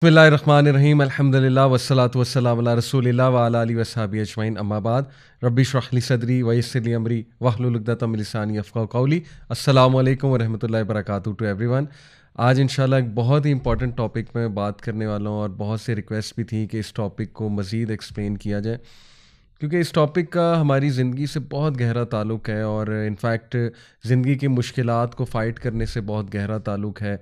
बिस्मिल्लाहिर्रहमानिर्रहीम अल्हम्दुलिल्लाह वस्सलातु वस्सलामु अला रसूलिल्लाह व अला आलिहि वस्सहबिहि अजमईन अम्मा बाद रब्बि इश्रह ली सदरी व यस्सिर ली अमरी वहलुल उक़दतम मिन लिसानी यफ़क़हू क़ौली। अस्सलामु अलैकुम व रहमतुल्लाहि व बरकातुहू टू एवरीवन। आज इंशाल्लाह एक बहुत ही इंपॉर्टेंट टॉपिक में बात करने वाला हूँ और बहुत से रिक्वेस्ट भी थी कि इस टॉपिक को मज़ीद एक्सप्लेन किया जाए, क्योंकि इस टॉपिक का हमारी ज़िंदगी से बहुत गहरा ताल्लुक़ है और इनफैक्ट ज़िंदगी की मुश्किलात को फ़ाइट करने से बहुत गहरा ताल्लुक़ है,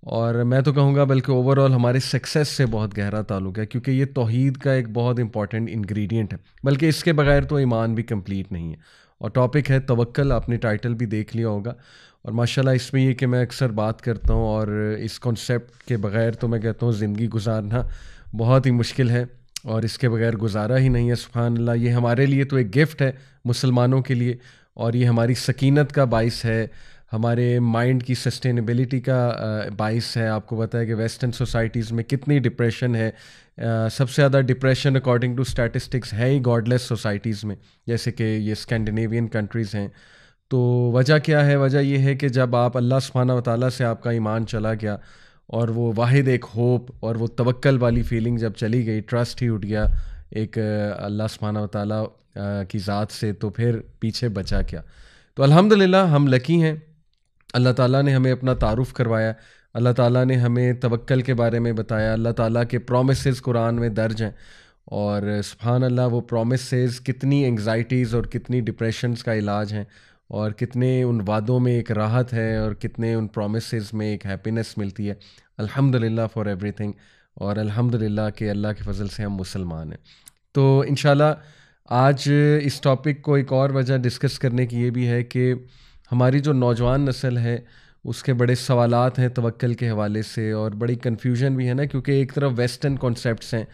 और मैं तो कहूँगा बल्कि ओवरऑल हमारे सक्सेस से बहुत गहरा ताल्लुक़ है, क्योंकि ये तौहीद का एक बहुत इंपॉर्टेंट इंग्रेडिएंट है, बल्कि इसके बगैर तो ईमान भी कंप्लीट नहीं है। और टॉपिक है तवक्ल। आपने टाइटल भी देख लिया होगा, और माशाल्लाह इसमें ये कि मैं अक्सर बात करता हूँ और इस कॉन्सेप्ट के बगैर तो मैं कहता हूँ ज़िंदगी गुजारना बहुत ही मुश्किल है, और इसके बगैर गुजारा ही नहीं है। सुभान अल्लाह, ये हमारे लिए तो एक गिफ्ट है मुसलमानों के लिए, और ये हमारी सकीनत का बाइस है, हमारे माइंड की सस्टेनेबिलिटी का बाइस है। आपको पता है कि वेस्टर्न सोसाइटीज़ में कितनी डिप्रेशन है। सबसे ज़्यादा डिप्रेशन अकॉर्डिंग टू स्टैटिस्टिक्स है ही गॉडलेस सोसाइटीज़ में, जैसे कि ये स्कैंडिनेवियन कंट्रीज़ हैं। तो वजह क्या है? वजह ये है कि जब आप अल्लाह सुब्हानहू व तआला से आपका ईमान चला गया, और वो वाहिद एक होप और वो तवक्ल वाली फीलिंग जब चली गई, ट्रस्ट ही उठ गया एक अल्लाह सुब्हानहू व तआला की ज़ात से, तो फिर पीछे बचा क्या? तो अल्हम्दुलिल्लाह हम लकी हैं, अल्लाह ताला ने हमें अपना तारुफ़ करवाया, अल्लाह ताला ने हमें तवक्ल के बारे में बताया। अल्लाह ताला के प्रोमिसेस कुरान में दर्ज हैं, और सुभान अल्लाह वो प्रोमिसेस कितनी एंग्जाइटीज़ और कितनी डिप्रेशंस का इलाज हैं, और कितने उन वादों में एक राहत है, और कितने उन प्रोमिसेस में एक हैप्पीनेस मिलती है। अल्हम्दुलिल्लाह फॉर एवरीथिंग, और अल्हम्दुलिल्लाह कि अल्लाह के फ़ज़ल से हम मुसलमान हैं। तो इंशाल्लाह आज इस टॉपिक को एक और वजह डिस्कस करने की ये भी है कि हमारी जो नौजवान नस्ल है उसके बड़े सवालात हैं तवक्ल के हवाले से, और बड़ी कन्फ्यूजन भी है ना, क्योंकि एक तरफ वेस्टर्न कॉन्सेप्ट्स हैं,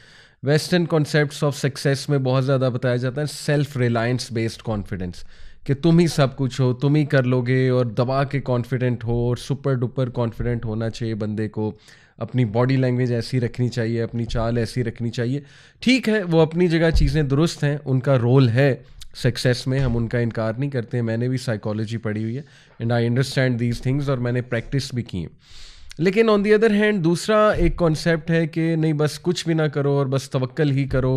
वेस्टर्न कॉन्सेप्ट्स ऑफ सक्सेस में बहुत ज़्यादा बताया जाता है सेल्फ रिलायंस बेस्ड कॉन्फिडेंस, कि तुम ही सब कुछ हो, तुम ही कर लोगे, और दबा के कॉन्फिडेंट हो, और सुपर डुपर कॉन्फिडेंट होना चाहिए बंदे को, अपनी बॉडी लैंग्वेज ऐसी रखनी चाहिए, अपनी चाल ऐसी रखनी चाहिए। ठीक है, वो अपनी जगह चीज़ें दुरुस्त हैं, उनका रोल है सक्सेस में, हम उनका इनकार नहीं करते हैं। मैंने भी साइकोलॉजी पढ़ी हुई है, and I understand these things, और मैंने प्रैक्टिस भी की है। लेकिन ऑन दी अदर हैंड दूसरा एक कॉन्सेप्ट है कि नहीं, बस कुछ भी ना करो और बस तवक्ल ही करो,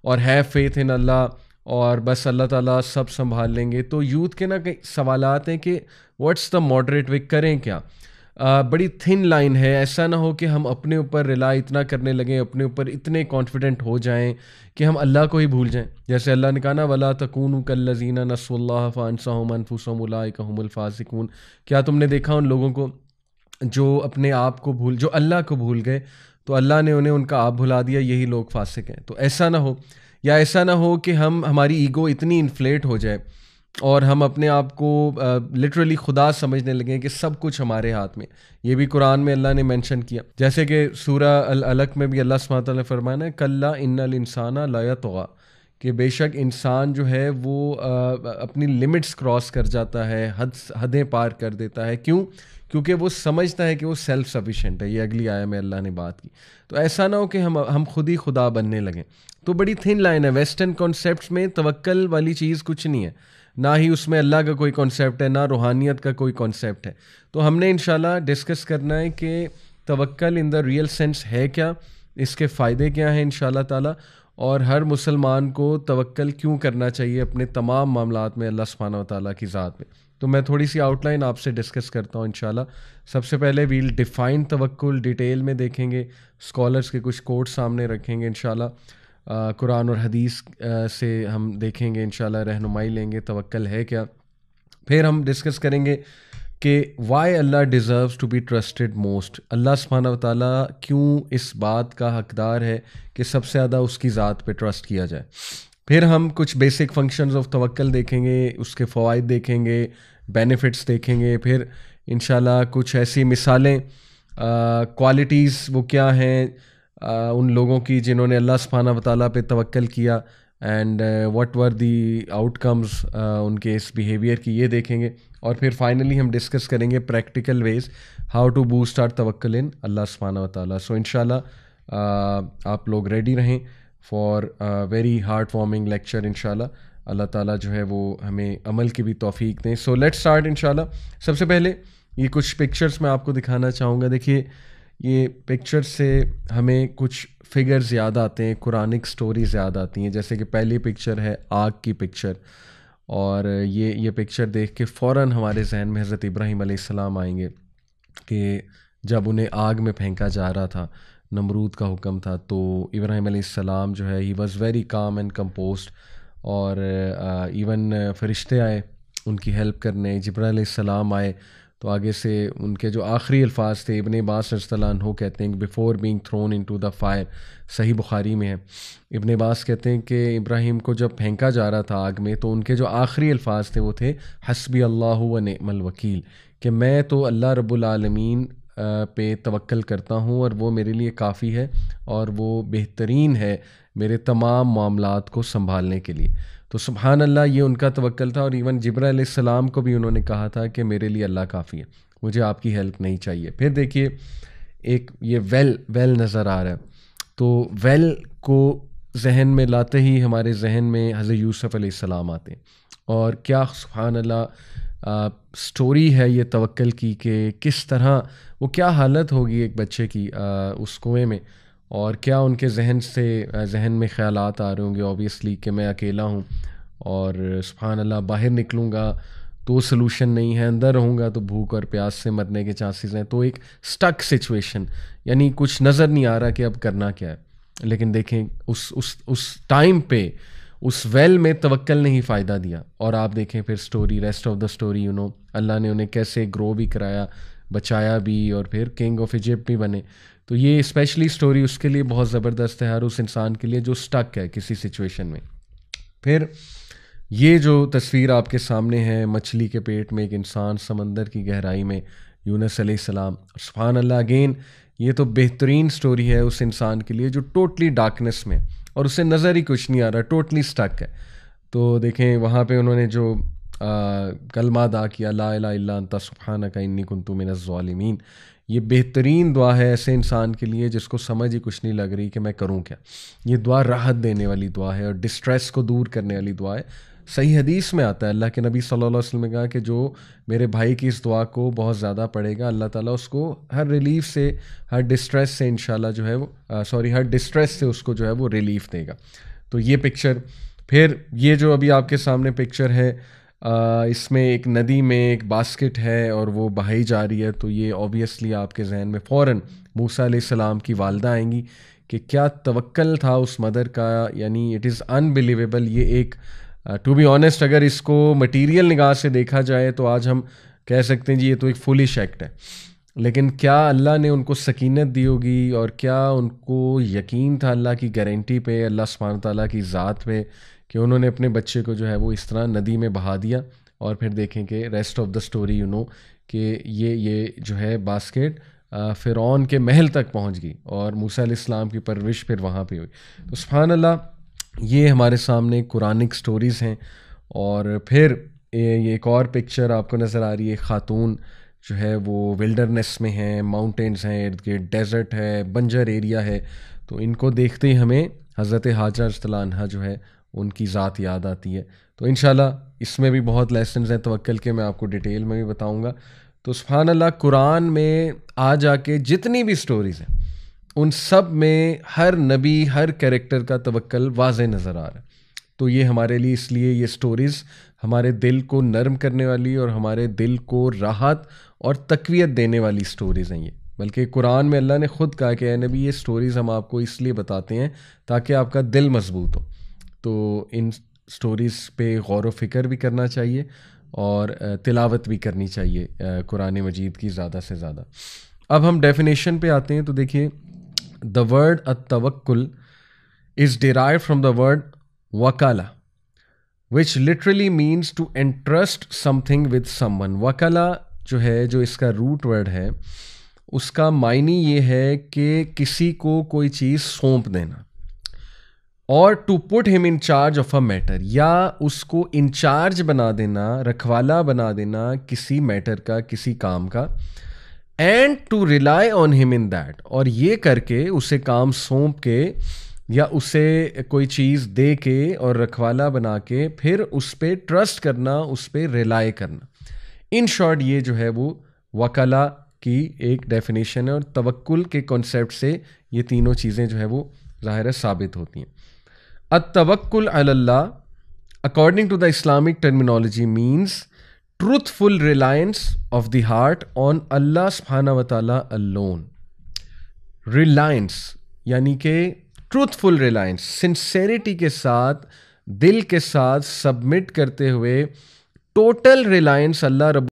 और हैव फेथ इन अल्लाह, और बस अल्लाह ताला सब संभाल लेंगे। तो यूथ के ना कई सवालात हैं कि व्हाट्स द मॉडरेट वे, करें क्या? बड़ी थिन लाइन है। ऐसा ना हो कि हम अपने ऊपर रिलाई इतना करने लगें, अपने ऊपर इतने कॉन्फिडेंट हो जाएं कि हम अल्लाह को ही भूल जाएं। जैसे अल्लाह ने कहा ना, वला तकूनु कल्लज़ीना नस्सुल्लाह फ़अनसहुम अनफुसहुम उलाइका हुमुल फ़ासिकून। क्या तुमने देखा उन लोगों को जो अपने आप को भूल, जो अल्लाह को भूल गए, तो अल्लाह ने उन्हें उनका आप भुला दिया, यही लोग फासिक हैं। तो ऐसा ना हो, या ऐसा ना हो कि हमारी ईगो इतनी इन्फ्लेट हो जाए और हम अपने आप को लिटरली खुदा समझने लगे कि सब कुछ हमारे हाथ में। ये भी कुरान में अल्लाह ने मेंशन किया, जैसे कि सूरा अल अलक में भी अल्लाह सुब्हानहू व तआला ने फरमाया ना, कल्ला इन्नल इंसाना ला यतग़ा, कि बेशक इंसान जो है वो अपनी लिमिट्स क्रॉस कर जाता है, हदें पार कर देता है। क्यों? क्योंकि वो समझता है कि वो सेल्फ सफिशिएंट है। ये अगली आया में अल्लाह ने बात की। तो ऐसा ना हो कि हम खुद ही खुदा बनने लगें। तो बड़ी थिन लाइन है। वेस्टर्न कॉन्सेप्ट्स में तवक्ल वाली चीज़ कुछ नहीं है, ना ही उसमें अल्लाह का कोई कॉन्सेप्ट है, ना रूहानियत का कोई कॉन्सेप्ट है। तो हमने इंशाल्लाह डिस्कस करना है कि तवक्ल इन द रियल सेंस है क्या, इसके फ़ायदे क्या हैं इंशाल्लाह ताला, और हर मुसलमान को तवक्ल क्यों करना चाहिए अपने तमाम मामलात में अल्लाह सुब्हानहू व तआला की ज़ात में। तो मैं थोड़ी सी आउटलाइन आपसे डिस्कस करता हूँ इंशाल्लाह। सबसे पहले वील डिफ़ाइन तवक्कुल, डिटेल में देखेंगे, स्कॉलर्स के कुछ कोट्स सामने रखेंगे इंशाल्लाह, कुरान और हदीस से हम देखेंगे इंशाल्लाह, रहनुमाई लेंगे तवक्ल है क्या। फिर हम डिस्कस करेंगे कि why Allah deserves to be trusted most, Allah सुब्हानहू व तआला क्यों इस बात का हकदार है कि सबसे ज़्यादा उसकी ज़ात पे ट्रस्ट किया जाए। फिर हम कुछ बेसिक फंक्शंस ऑफ तवक्ल देखेंगे, उसके फ़वाइद देखेंगे, बेनिफिट्स देखेंगे। फिर इंशाल्लाह कुछ ऐसी मिसालें, क्वालिटीज़ वो क्या हैं उन लोगों की जिन्होंने अल्लाह सुब्हानहू व तआला पे तवक्ल किया, and what were the outcomes उनके इस बिहेवियर की, ये देखेंगे। और फिर फाइनली हम डिस्कस करेंगे practical ways how to boost our तवक्ल इन अल्लाह सुब्हानहू व तआला। सो इंशाल्लाह आप लोग रेडी रहें for very heartwarming lecture इंशाल्लाह। अल्लाह ताला जो है वो हमें अमल की भी तौफीक दें। सो लेट्स स्टार्ट इंशाल्लाह। सबसे पहले ये कुछ पिक्चर्स मैं आपको दिखाना चाहूँगा। देखिए, یہ پکچر سے ہمیں کچھ فگرز یاد آتے ہیں، قرآنک سٹوریز یاد آتی ہیں. جیسے کہ پہلی پکچر ہے آگ کی پکچر، اور یہ پکچر دیکھ کے فوراً ہمارے ذہن میں حضرت ابراہیم علیہ السلام آئیں گے کہ جب انہیں آگ میں پھینکا جا رہا تھا، نمرود کا حکم تھا، تو ابراہیم علیہ السلام جو ہے he was very calm and composed, اور ایون فرشتے آئے ان کی ہیلپ کرنے، جبرائیل علیہ السلام آئے. تو آگے سے ان کے جو آخری الفاظ تھے، ابن عباس رضی اللہ عنہ کہتے ہیں کہ before being thrown into the دا فائر، صحیح بخاری میں ہے. ابن عباس کہتے ہیں کہ ابراہیم کو جب پھینکا جا رہا تھا آگ میں، تو ان کے جو آخری الفاظ تھے وہ تھے حسبی اللہ و نعم الوکیل، کہ میں تو اللہ رب العالمین پہ توکل کرتا ہوں اور وہ میرے لیے کافی ہے اور وہ بہترین ہے میرے تمام معاملات کو سنبھالنے کے لیے. تو سبحان اللہ، یہ ان کا توکل تھا. اور ایون جبرائیل علیہ السلام کو بھی انہوں نے کہا تھا کہ میرے لیے اللہ کافی ہے، مجھے آپ کی ہیلپ نہیں چاہیے. پھر دیکھیے ایک یہ ویل نظر آ رہا ہے، تو ویل کو ذہن میں لاتے ہی ہمارے ذہن میں حضرت یوسف علیہ السلام آتے ہیں. اور کیا سبحان اللہ سٹوری ہے یہ توکل کی، کہ کس طرح وہ کیا حالت ہوگی ایک بچے کی اس کنویں میں، اور کیا ان کے ذہن میں خیالات آ رہے ہوں گے اوبیسلی کہ میں اکیلا ہوں، اور سبحان اللہ باہر نکلوں گا تو سلوشن نہیں ہے، اندر رہوں گا تو بھوک اور پیاس سے مرنے کے چانسز ہیں. تو ایک سٹک سچویشن، یعنی کچھ نظر نہیں آ رہا کہ اب کرنا کیا ہے. لیکن دیکھیں اس ٹائم پہ اس ویل میں توکل نے ہی فائدہ دیا. اور آپ دیکھیں پھر story, rest of the story, Allah نے انہیں کیسے گرو بھی کرایا، بچایا بھی، اور پھر کنگ آف ایجپٹ بھی بنے. تو یہ اسپیشلی سٹوری اس کے لیے بہت زبردست ہے، ہر اس انسان کے لیے جو سٹک ہے کسی سچویشن میں. پھر یہ جو تصویر آپ کے سامنے ہے، مچھلی کے پیٹ میں ایک انسان، سمندر کی گہرائی میں یونس علیہ السلام. سبحان اللہ، اگین یہ تو بہترین سٹوری ہے اس انسان کے لیے جو ٹوٹلی ڈارکنیس میں، اور اسے نظر ہی کچھ نہیں آ رہا، ٹوٹلی سٹک ہے. تو دیکھیں وہاں پہ انہوں نے جو کلمہ ادا کیا، لا الہ الا انت سبحانک انی کنت من الظالمین، یہ بہترین دعا ہے ایسے انسان کے لیے جس کو سمجھ ہی کچھ نہیں لگ رہی کہ میں کروں کیا. یہ دعا راحت دینے والی دعا ہے اور ڈسٹریس کو دور کرنے والی دعا ہے. صحیح حدیث میں آتا ہے، اللہ کے نبی صلی اللہ علیہ وسلم نے کہا کہ جو میرے بھائی کی اس دعا کو بہت زیادہ پڑھے گا، اللہ تعالیٰ اس کو ہر ریلیف سے، ہر ڈسٹریس سے انشاءاللہ جو ہے وہ ہر ڈسٹریس سے اس کو جو ہے وہ ریلیف دے گا. تو یہ پکچر. پھر یہ جو ابھی آپ کے سامنے پکچر ہے، اس میں ایک ندی میں ایک باسکٹ ہے اور وہ بہائی جا رہی ہے. تو یہ اوبیسلی آپ کے ذہن میں فوراً موسیٰ علیہ السلام کی والدہ آئیں گی کہ کیا توکل تھا اس مدر کا، یعنی اٹ از انبلیویبل. یہ ایک ٹو بی آنیسٹ اگر اس کو مٹیریل نگاہ سے دیکھا جائے تو آج ہم کہہ سکتے ہیں جی یہ تو ایک فولش ایکٹ ہے، لیکن کیا اللہ نے ان کو سکینت دی ہوگی، اور کیا ان کو یقین تھا اللہ کی گارنٹی پہ، اللہ سبحانہ تعالیٰ کی ذات پہ، کہ انہوں نے اپنے بچے کو جو ہے وہ اس طرح ندی میں بہا دیا. اور پھر دیکھیں کہ ریسٹ آف دا سٹوری کہ یہ جو ہے باسکٹ فرعون کے محل تک پہنچ گئی اور موسیٰ علیہ السلام کی پرورش پھر وہاں پہ ہوئی. تو سبحان اللہ، یہ ہمارے سامنے قرآنک سٹوریز ہیں. اور پھر یہ ایک اور پکچر آپ کو نظر آ رہی ہے، خاتون جو ہے وہ ولڈرنیس میں ہیں، ماؤنٹینز ہیں ارد گرد، ڈیزرٹ ہے، بنجر ایریا ہے. تو ان کو دیکھتے ہی ہمیں حضرت حاجرہ رضی اللہ عنہا جو ہے ان کی ذات یاد آتی ہے. تو انشاءاللہ اس میں بھی بہت لیسنز ہیں توکل کے، میں آپ کو ڈیٹیل میں بھی بتاؤں گا. تو سبحان اللہ، قرآن میں آ جا کے جتنی بھی سٹوریز ہیں ان سب میں ہر نبی، ہر کیریکٹر کا توکل واضح نظر آ رہا ہے. تو یہ ہمارے لیے، اس لیے یہ سٹوریز ہمارے دل کو نرم کرنے والی اور ہمارے دل کو راحت اور تقویت دینے والی سٹوریز ہیں یہ. بلکہ قرآن میں اللہ نے خود کہا کہ اے نبی یہ سٹوریز ہم آپ کو اس لیے بتاتے ہیں تاکہ آپ کا دل مضبوط ہو. تو ان سٹوریز پہ غور و فکر بھی کرنا چاہیے اور تلاوت بھی کرنی چاہیے قرآن مجید کی زیادہ سے زیادہ. اب ہم ڈیفینیشن پہ آتے ہیں. تو دیکھیے، the word at-tawakkul is derived from the word wakala, which literally means to entrust something with someone. wakala جو ہے، جو اس کا روٹ ورڈ ہے، اس کا معنی یہ ہے کہ کسی کو کوئی چیز سونپ دینا، اور ٹو پٹ ہم in charge of a matter, یا اس کو انچارج بنا دینا، رکھوالا بنا دینا کسی میٹر کا، کسی کام کا. اینڈ ٹو ریلائی آن ہم ان دیٹ، اور یہ کر کے اسے کام سونپ کے یا اسے کوئی چیز دے کے اور رکھوالا بنا کے پھر اس پہ ٹرسٹ کرنا، اس پہ ریلائی کرنا. ان شارٹ یہ جو ہے وہ وکلا کی ایک ڈیفینیشن ہے اور توکل کے کنسیپٹ سے یہ تینوں چیزیں جو ہے وہ ظاہر ہے ثابت ہوتی ہیں. التوکل علی اللہ according to the Islamic terminology means truthful reliance of the heart on Allah subhanahu wa ta'ala alone. Reliance یعنی کہ truthful reliance, sincerity کے ساتھ, دل کے ساتھ سبمٹ کرتے ہوئے ٹوٹل ریلائنس اللہ رب